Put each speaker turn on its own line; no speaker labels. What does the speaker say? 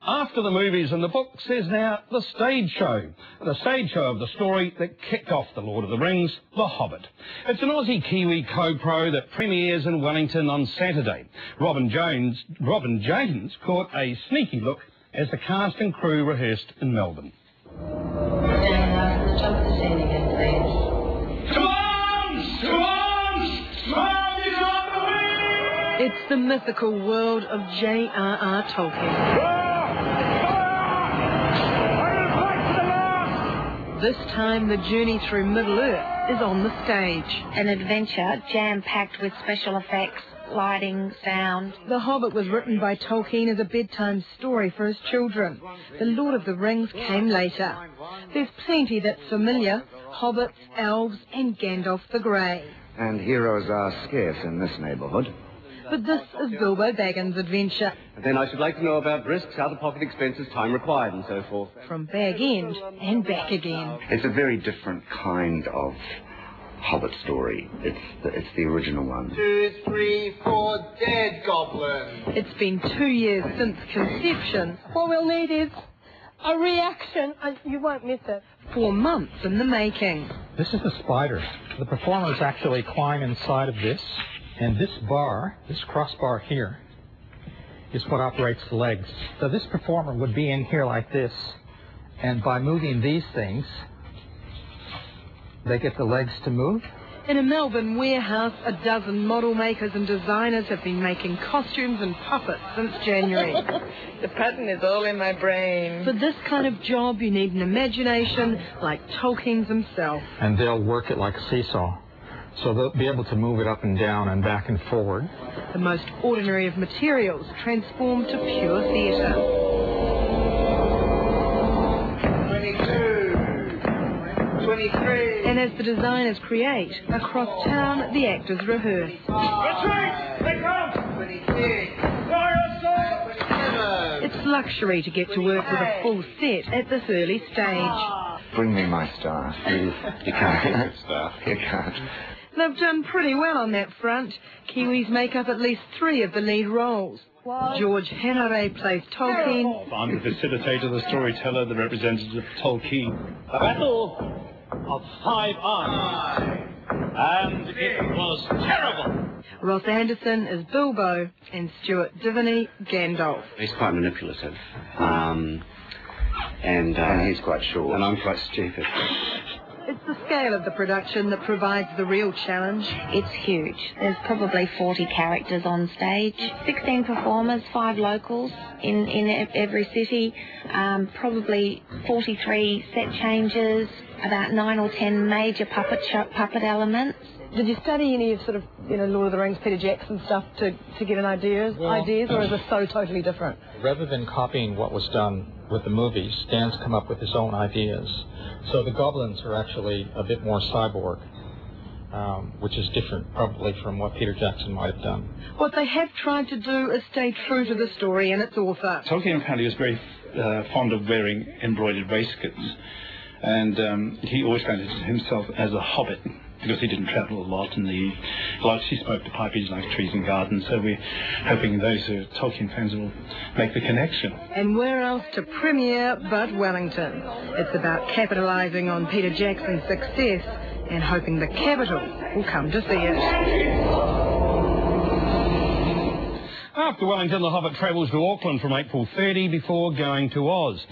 After the movies and the books, there's now the stage show. The stage show of the story that kicked off The Lord of the Rings, The Hobbit. It's an Aussie-Kiwi co-pro that premieres in Wellington on Saturday. Robin James caught a sneaky look as the cast and crew rehearsed in Melbourne.
It's the mythical world of J.R.R. Tolkien. This time the journey through Middle-earth is on the stage.
An adventure jam-packed with special effects, lighting, sound.
The Hobbit was written by Tolkien as a bedtime story for his children. The Lord of the Rings came later. There's plenty that's familiar: hobbits, elves and Gandalf the Grey.
And heroes are scarce in this neighbourhood.
But this is Bilbo Baggins' adventure.
And then I should like to know about risks, out-of-pocket expenses, time required and so forth.
From Bag End and back again.
It's a very different kind of Hobbit story. It's the original one.
2, 3, 4, dead goblins.
It's been 2 years since conception.
What we'll need is a reaction, and you won't miss it.
4 months in the making.
This is the spider. The performers actually climb inside of this, and this bar, this crossbar here, is what operates the legs. So this performer would be in here like this, and by moving these things, they get the legs to move.
In a Melbourne warehouse, a dozen model makers and designers have been making costumes and puppets since January.
The pattern is all in my brain.
For this kind of job, you need an imagination like Tolkien's himself.
And they'll work it like a seesaw. So they'll be able to move it up and down and back and forward.
The most ordinary of materials transformed to pure theatre.
22, 23.
And as the designers create, across town the actors rehearse.
Retreat! They come! 26.
It's luxury to get to work with a full set at this early stage.
Bring me my staff, please.
You can't get good stuff.
You can't.
They've done pretty well on that front. Kiwis make up at least 3 of the lead roles. George Henare plays Tolkien.
I'm the facilitator, the storyteller, the representative of Tolkien. The Battle of 5 Armies. And it was terrible.
Ross Anderson is Bilbo and Stuart Divany Gandalf.
He's quite manipulative. And
he's quite short.
And I'm quite stupid.
It's the scale of the production that provides the real challenge.
It's huge. There's probably 40 characters on stage, 16 performers, 5 locals in every city, probably 43 set changes, about 9 or 10 major puppet elements.
Did you study any of Lord of the Rings, Peter Jackson stuff to get an ideas, or is it so totally different?
Rather than copying what was done with the movies, Dan's come up with his own ideas. So the goblins are actually a bit more cyborg, which is different probably from what Peter Jackson might have done.
What they have tried to do is stay true to the story and its author.
Tolkien apparently was very fond of wearing embroidered waistcoats, and he always fancied himself as a hobbit, because he didn't travel a lot, and he smoked a pipe, he likes trees and gardens, so we're hoping those who are Tolkien fans will make the connection.
And where else to premiere but Wellington? It's about capitalising on Peter Jackson's success and hoping the capital will come to see it.
After Wellington, The Hobbit travels to Auckland from April 30 before going to Oz.